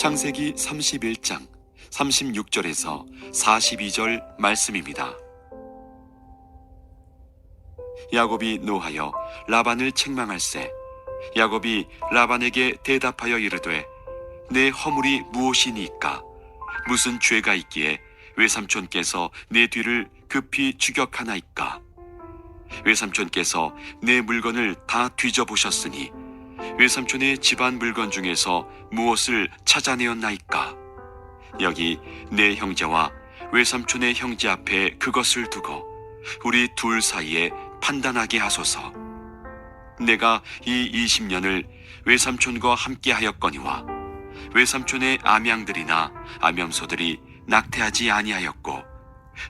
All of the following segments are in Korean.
창세기 31장 36절에서 42절 말씀입니다. 야곱이 노하여 라반을 책망할세. 야곱이 라반에게 대답하여 이르되 내 허물이 무엇이니까? 무슨 죄가 있기에 외삼촌께서 내 뒤를 급히 추격하나이까? 외삼촌께서 내 물건을 다 뒤져보셨으니 외삼촌의 집안 물건 중에서 무엇을 찾아내었나이까? 여기 내 형제와 외삼촌의 형제 앞에 그것을 두고 우리 둘 사이에 판단하게 하소서. 내가 이 20년을 외삼촌과 함께 하였거니와 외삼촌의 암양들이나 암염소들이 낙태하지 아니하였고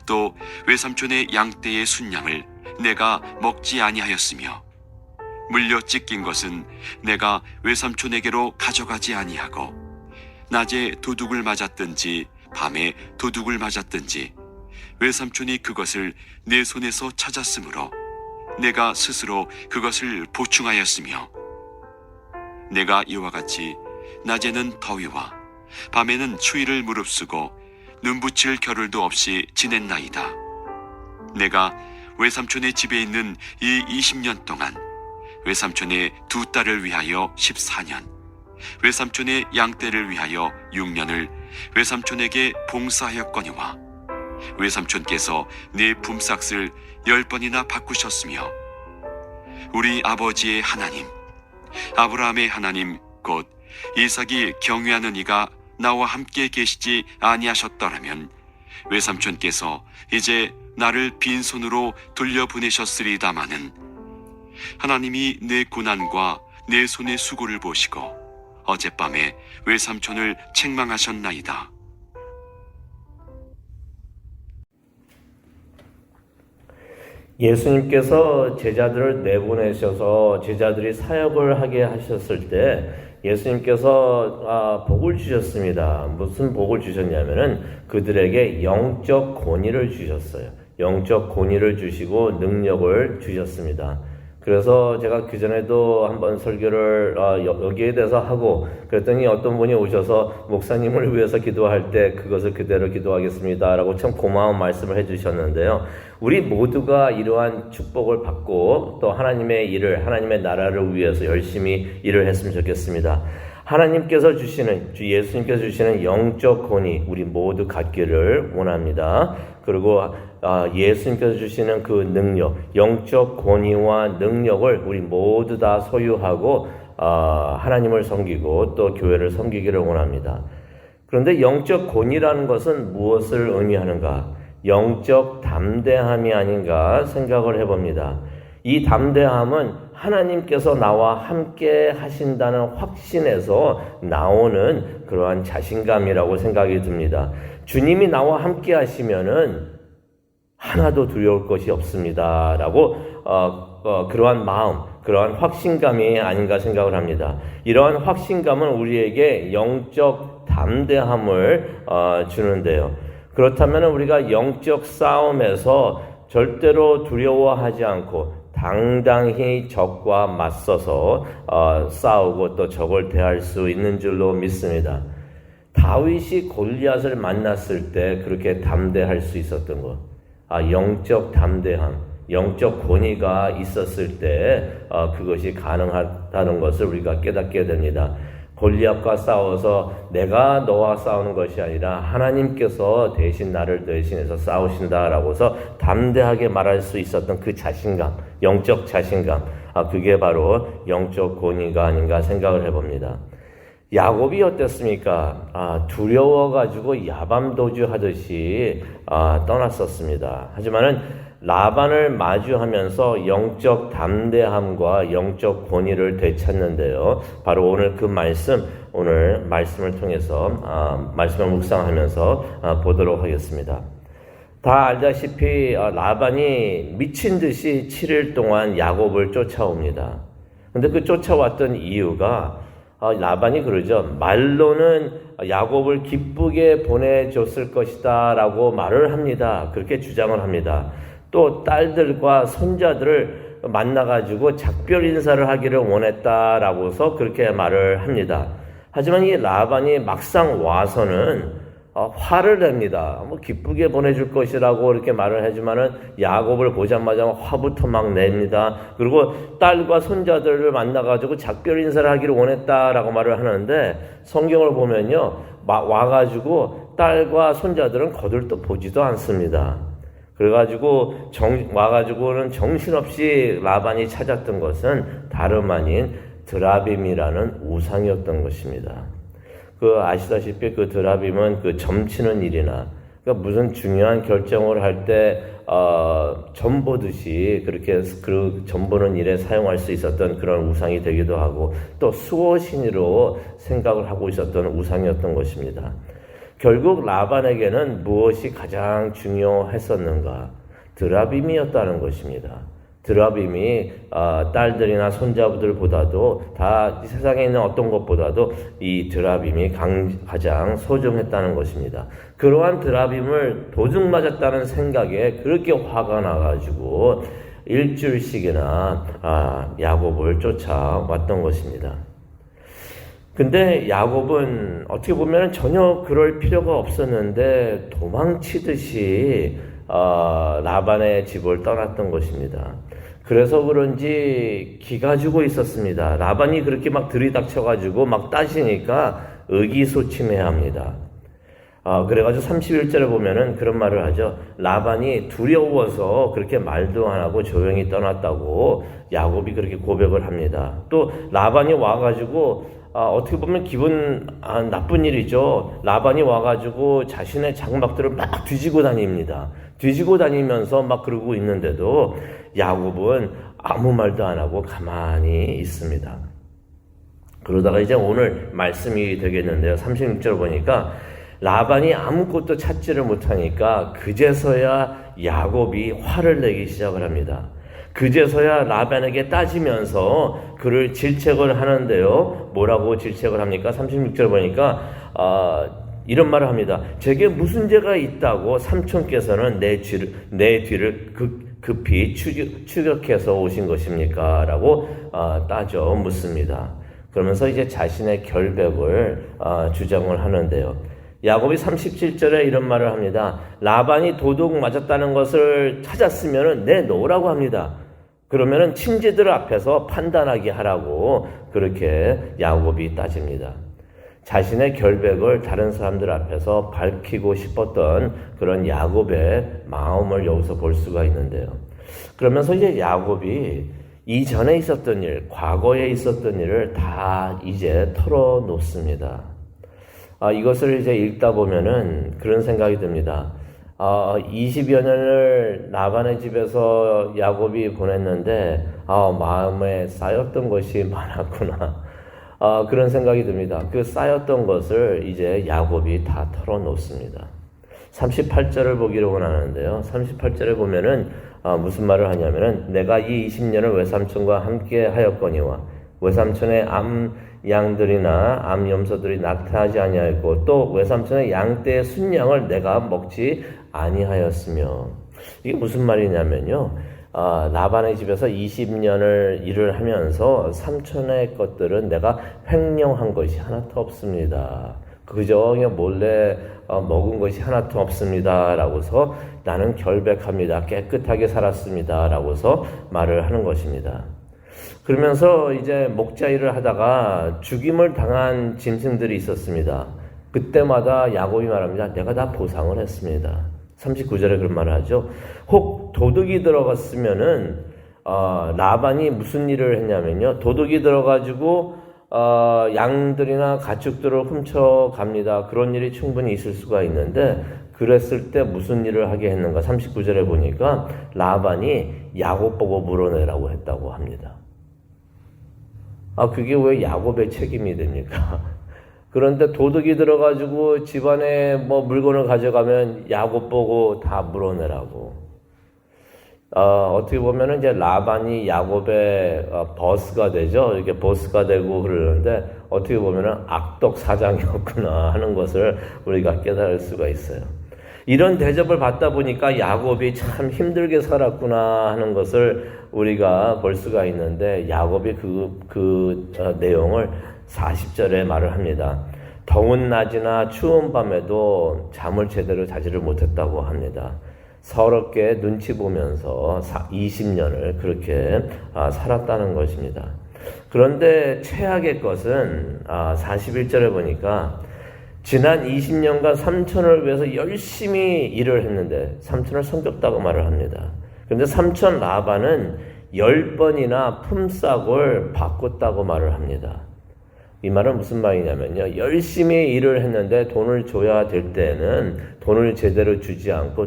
또 외삼촌의 양떼의 순양을 내가 먹지 아니하였으며 물려 찢긴 것은 내가 외삼촌에게로 가져가지 아니하고 낮에 도둑을 맞았든지 밤에 도둑을 맞았든지 외삼촌이 그것을 내 손에서 찾았으므로 내가 스스로 그것을 보충하였으며 내가 이와 같이 낮에는 더위와 밤에는 추위를 무릅쓰고 눈붙일 겨를도 없이 지냈나이다. 내가 외삼촌의 집에 있는 이 20년 동안 외삼촌의 두 딸을 위하여 14년, 외삼촌의 양떼를 위하여 6년을 외삼촌에게 봉사하였거니와 외삼촌께서 내 품삯을 10번이나 바꾸셨으며 우리 아버지의 하나님, 아브라함의 하나님 곧 이삭이 경외하는 이가 나와 함께 계시지 아니하셨더라면 외삼촌께서 이제 나를 빈손으로 돌려보내셨으리다마는 하나님이 내 고난과 내 손의 수고를 보시고 어젯밤에 외삼촌을 책망하셨나이다. 예수님께서 제자들을 내보내셔서 제자들이 사역을 하게 하셨을 때 예수님께서 복을 주셨습니다. 무슨 복을 주셨냐면은 그들에게 영적 권위를 주셨어요. 영적 권위를 주시고 능력을 주셨습니다. 그래서 제가 그전에도 한번 설교를 여기에 대해서 하고 그랬더니 어떤 분이 오셔서 목사님을 위해서 기도할 때 그것을 그대로 기도하겠습니다 라고 참 고마운 말씀을 해주셨는데요. 우리 모두가 이러한 축복을 받고 또 하나님의 일을, 하나님의 나라를 위해서 열심히 일을 했으면 좋겠습니다. 하나님께서 주시는, 주 예수님께서 주시는 영적 권위 우리 모두 갖기를 원합니다. 그리고 예수님께서 주시는 그 능력, 영적 권위와 능력을 우리 모두 다 소유하고 하나님을 섬기고 또 교회를 섬기기를 원합니다. 그런데 영적 권위라는 것은 무엇을 의미하는가? 영적 담대함이 아닌가 생각을 해봅니다. 이 담대함은 하나님께서 나와 함께 하신다는 확신에서 나오는 그러한 자신감이라고 생각이 듭니다. 주님이 나와 함께 하시면은 하나도 두려울 것이 없습니다 라고 그러한 마음, 그러한 확신감이 아닌가 생각을 합니다. 이러한 확신감은 우리에게 영적 담대함을 주는데요. 그렇다면 우리가 영적 싸움에서 절대로 두려워하지 않고 당당히 적과 맞서서 싸우고 또 적을 대할 수 있는 줄로 믿습니다. 다윗이 골리앗을 만났을 때 그렇게 담대할 수 있었던 것, 영적 담대함, 영적 권위가 있었을 때 그것이 가능하다는 것을 우리가 깨닫게 됩니다. 골리앗과 싸워서 내가 너와 싸우는 것이 아니라 하나님께서 대신 나를 대신해서 싸우신다라고서 담대하게 말할 수 있었던 그 자신감, 영적 자신감, 그게 바로 영적 권위가 아닌가 생각을 해봅니다. 야곱이 어땠습니까? 두려워가지고 야밤도주 하듯이 떠났었습니다. 하지만은 라반을 마주하면서 영적 담대함과 영적 권위를 되찾는데요. 바로 오늘 그 말씀, 오늘 말씀을 통해서 말씀을 묵상하면서 보도록 하겠습니다. 다 알다시피 라반이 미친 듯이 7일 동안 야곱을 쫓아옵니다. 근데 그 쫓아왔던 이유가 라반이 그러죠. 말로는 야곱을 기쁘게 보내줬을 것이다 라고 말을 합니다. 그렇게 주장을 합니다. 또 딸들과 손자들을 만나가지고 작별 인사를 하기를 원했다라고서 그렇게 말을 합니다. 하지만 이 라반이 막상 와서는 화를 냅니다. 뭐 기쁘게 보내줄 것이라고 이렇게 말을 하지만은 야곱을 보자마자 화부터 막 냅니다. 그리고 딸과 손자들을 만나가지고 작별 인사를 하기를 원했다라고 말을 하는데 성경을 보면요, 와가지고 딸과 손자들은 거들떠 보지도 않습니다. 그래가지고 와가지고는 정신없이 라반이 찾았던 것은 다름 아닌 드라빔이라는 우상이었던 것입니다. 아시다시피 그 드라빔은 그 점치는 일이나, 그러니까 무슨 중요한 결정을 할 때, 점 보듯이 그렇게 그 점 보는 일에 사용할 수 있었던 그런 우상이 되기도 하고, 또 수호신으로 생각을 하고 있었던 우상이었던 것입니다. 결국 라반에게는 무엇이 가장 중요했었는가? 드라빔이었다는 것입니다. 드라빔이 딸들이나 손자들보다도 다 세상에 있는 어떤 것보다도 이 드라빔이 가장 소중했다는 것입니다. 그러한 드라빔을 도둑 맞았다는 생각에 그렇게 화가 나가지고 일주일씩이나 야곱을 쫓아왔던 것입니다. 근데 야곱은 어떻게 보면 전혀 그럴 필요가 없었는데 도망치듯이 라반의 집을 떠났던 것입니다. 그래서 그런지 기가 주고 있었습니다. 라반이 그렇게 막 들이닥쳐가지고 막 따지니까 의기소침해야 합니다. 그래가지고 31절에 보면은 그런 말을 하죠. 라반이 두려워서 그렇게 말도 안 하고 조용히 떠났다고 야곱이 그렇게 고백을 합니다. 또 라반이 와가지고 어떻게 보면 기분 나쁜 일이죠. 라반이 와가지고 자신의 장막들을 막 뒤지고 다닙니다. 뒤지고 다니면서 막 그러고 있는데도 야곱은 아무 말도 안 하고 가만히 있습니다. 그러다가 이제 오늘 말씀이 되겠는데요. 36절 보니까 라반이 아무것도 찾지를 못하니까 그제서야 야곱이 화를 내기 시작을 합니다. 그제서야 라반에게 따지면서 그를 질책을 하는데요. 뭐라고 질책을 합니까? 36절 보니까 이런 말을 합니다. 제게 무슨 죄가 있다고 삼촌께서는 내 뒤를 급히 추격해서 오신 것입니까? 라고 따져 묻습니다. 그러면서 이제 자신의 결백을 주장을 하는데요. 야곱이 37절에 이런 말을 합니다. 라반이 도둑 맞았다는 것을 찾았으면 내놓으라고 합니다. 그러면은 친지들 앞에서 판단하게 하라고 그렇게 야곱이 따집니다. 자신의 결백을 다른 사람들 앞에서 밝히고 싶었던 그런 야곱의 마음을 여기서 볼 수가 있는데요. 그러면서 이제 야곱이 이전에 있었던 일, 과거에 있었던 일을 다 이제 털어놓습니다. 이것을 이제 읽다 보면은 그런 생각이 듭니다. 20여 년을 라반의 집에서 야곱이 보냈는데, 마음에 쌓였던 것이 많았구나. 그런 생각이 듭니다. 그 쌓였던 것을 이제 야곱이 다 털어놓습니다. 38절을 보기를 원하는데요. 38절에 보면은, 무슨 말을 하냐면은, 내가 이 20년을 외삼촌과 함께 하였거니와, 외삼촌의 양들이나 암염소들이 낙태하지 아니하였고 또 외삼촌의 양떼의 순양을 내가 먹지 아니하였으며. 이게 무슨 말이냐면요, 라반의 집에서 20년을 일을 하면서 삼촌의 것들은 내가 횡령한 것이 하나도 없습니다. 그저 몰래 먹은 것이 하나도 없습니다 라고서 나는 결백합니다, 깨끗하게 살았습니다 라고서 말을 하는 것입니다. 그러면서 이제 목자 일을 하다가 죽임을 당한 짐승들이 있었습니다. 그때마다 야곱이 말합니다. 내가 다 보상을 했습니다. 39절에 그런 말을 하죠. 혹 도둑이 들어갔으면은 라반이 무슨 일을 했냐면요, 도둑이 들어가지고 양들이나 가축들을 훔쳐갑니다. 그런 일이 충분히 있을 수가 있는데 그랬을 때 무슨 일을 하게 했는가? 39절에 보니까 라반이 야곱 보고 물어내라고 했다고 합니다. 그게 왜 야곱의 책임이 됩니까? 그런데 도둑이 들어가지고 집안에 물건을 가져가면 야곱 보고 다 물어내라고. 어떻게 보면은 이제 라반이 야곱의 버스가 되죠. 이렇게 보스가 되고 그러는데 어떻게 보면은 악덕 사장이었구나 하는 것을 우리가 깨달을 수가 있어요. 이런 대접을 받다 보니까 야곱이 참 힘들게 살았구나 하는 것을 우리가 볼 수가 있는데 야곱이 그 내용을 40절에 말을 합니다. 더운 낮이나 추운 밤에도 잠을 제대로 자지를 못했다고 합니다. 서럽게 눈치 보면서 20년을 그렇게 살았다는 것입니다. 그런데 최악의 것은 41절에 보니까 지난 20년간 삼촌을 위해서 열심히 일을 했는데 삼촌을 섬겼다고 말을 합니다. 그런데 삼촌 라반은 10번이나 품삯을 바꿨다고 말을 합니다. 이 말은 무슨 말이냐면요. 열심히 일을 했는데 돈을 줘야 될 때는 돈을 제대로 주지 않고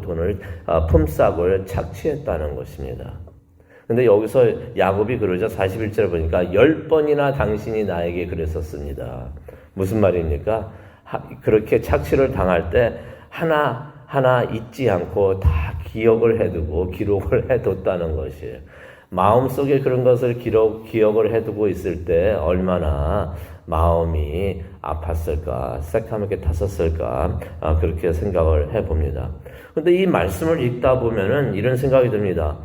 품삯을 착취했다는 것입니다. 근데 여기서 야곱이 그러죠. 41절에 보니까 10번이나 당신이 나에게 그랬었습니다. 무슨 말입니까? 그렇게 착취를 당할 때 하나하나 잊지 않고 다 기억을 해두고 기록을 해뒀다는 것이에요. 마음속에 그런 것을 기억을 해두고 있을 때 얼마나 마음이 아팠을까, 새까맣게 탔었을까, 그렇게 생각을 해봅니다. 근데 이 말씀을 읽다 보면은 이런 생각이 듭니다.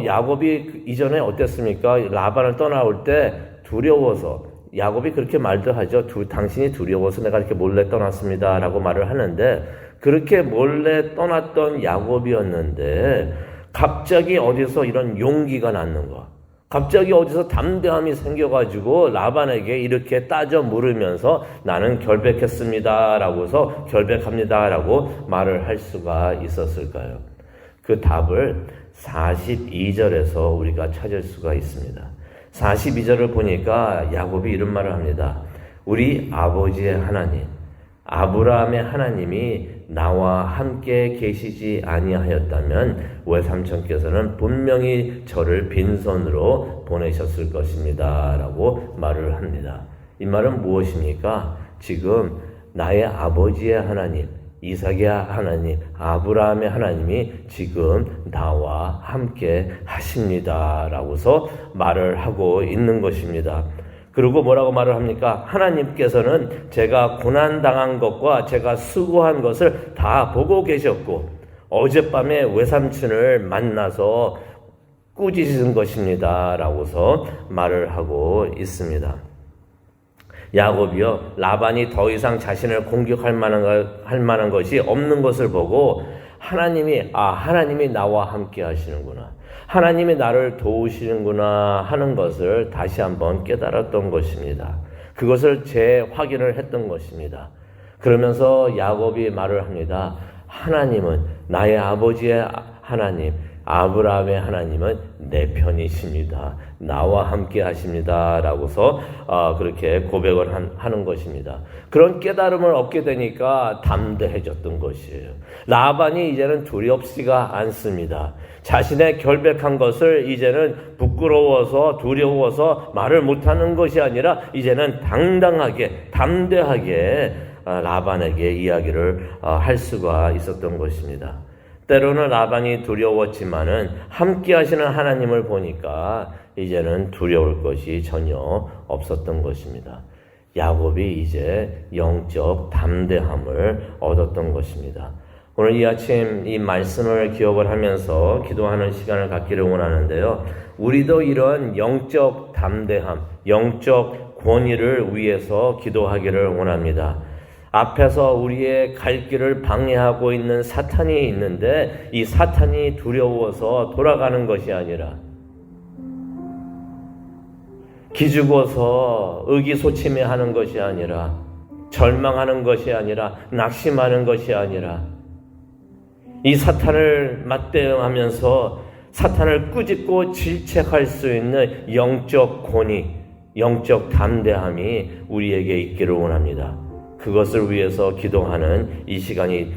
야곱이 이전에 어땠습니까? 라반을 떠나올 때 두려워서, 야곱이 그렇게 말도 하죠. 당신이 두려워서 내가 이렇게 몰래 떠났습니다. 라고 말을 하는데, 그렇게 몰래 떠났던 야곱이었는데, 갑자기 어디서 이런 용기가 났는가? 갑자기 어디서 담대함이 생겨가지고 라반에게 이렇게 따져 물으면서 나는 결백했습니다. 라고서 결백합니다. 라고 말을 할 수가 있었을까요? 그 답을 42절에서 우리가 찾을 수가 있습니다. 42절을 보니까 야곱이 이런 말을 합니다. 우리 아버지의 하나님, 아브라함의 하나님이 나와 함께 계시지 아니하였다면 외삼촌께서는 분명히 저를 빈손으로 보내셨을 것입니다. 라고 말을 합니다. 이 말은 무엇입니까? 지금 나의 아버지의 하나님, 이삭의 하나님, 아브라함의 하나님이 지금 나와 함께 하십니다. 라고서 말을 하고 있는 것입니다. 그리고 뭐라고 말을 합니까? 하나님께서는 제가 고난당한 것과 제가 수고한 것을 다 보고 계셨고 어젯밤에 외삼촌을 만나서 꾸짖은 것입니다. 라고서 말을 하고 있습니다. 야곱이요, 라반이 더 이상 자신을 공격할 만한 것이 없는 것을 보고 하나님이 나와 함께 하시는구나. 하나님이 나를 도우시는구나 하는 것을 다시 한번 깨달았던 것입니다. 그것을 재확인을 했던 것입니다. 그러면서 야곱이 말을 합니다. 하나님은 나의 아버지의 하나님, 아브라함의 하나님은 내 편이십니다. 나와 함께 하십니다. 라고서 그렇게 고백을 하는 것입니다. 그런 깨달음을 얻게 되니까 담대해졌던 것이에요. 라반이 이제는 두렵지가 않습니다. 자신의 결백한 것을 이제는 부끄러워서 두려워서 말을 못하는 것이 아니라 이제는 당당하게 담대하게 라반에게 이야기를 할 수가 있었던 것입니다. 때로는 라반이 두려웠지만은 함께 하시는 하나님을 보니까 이제는 두려울 것이 전혀 없었던 것입니다. 야곱이 이제 영적 담대함을 얻었던 것입니다. 오늘 이 아침 이 말씀을 기억을 하면서 기도하는 시간을 갖기를 원하는데요. 우리도 이런 영적 담대함, 영적 권위를 위해서 기도하기를 원합니다. 앞에서 우리의 갈 길을 방해하고 있는 사탄이 있는데 이 사탄이 두려워서 돌아가는 것이 아니라 기죽어서 의기소침해하는 것이 아니라 절망하는 것이 아니라 낙심하는 것이 아니라 이 사탄을 맞대응하면서 사탄을 꾸짖고 질책할 수 있는 영적 권위, 영적 담대함이 우리에게 있기를 원합니다. 그것을 위해서 기도하는 이 시간이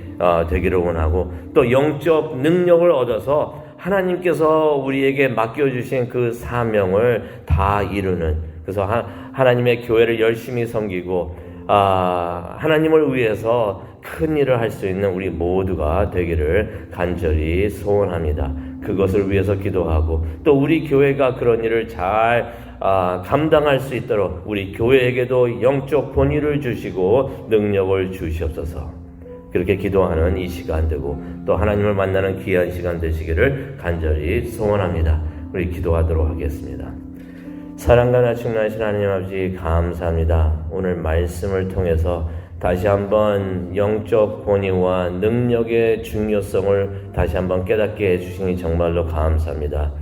되기를 원하고 또 영적 능력을 얻어서 하나님께서 우리에게 맡겨주신 그 사명을 다 이루는 그래서 하나님의 교회를 열심히 섬기고 하나님을 위해서 큰 일을 할 수 있는 우리 모두가 되기를 간절히 소원합니다. 그것을 위해서 기도하고 또 우리 교회가 그런 일을 잘 감당할 수 있도록 우리 교회에게도 영적 권위를 주시고 능력을 주시옵소서. 그렇게 기도하는 이 시간 되고 또 하나님을 만나는 귀한 시간 되시기를 간절히 소원합니다. 우리 기도하도록 하겠습니다. 사랑과 나충나신 하나님 아버지 감사합니다. 오늘 말씀을 통해서 다시 한번 영적 권위와 능력의 중요성을 다시 한번 깨닫게 해주시니 정말로 감사합니다.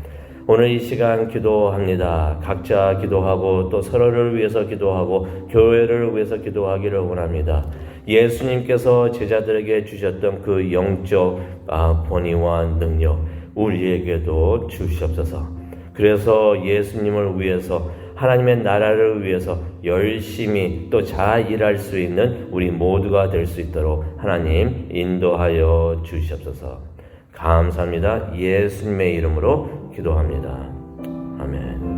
오늘 이 시간 기도합니다. 각자 기도하고 또 서로를 위해서 기도하고 교회를 위해서 기도하기를 원합니다. 예수님께서 제자들에게 주셨던 그 영적 권위와 능력 우리에게도 주시옵소서. 그래서 예수님을 위해서 하나님의 나라를 위해서 열심히 또 잘 일할 수 있는 우리 모두가 될 수 있도록 하나님 인도하여 주시옵소서. 감사합니다. 예수님의 이름으로 기도합니다. 아멘.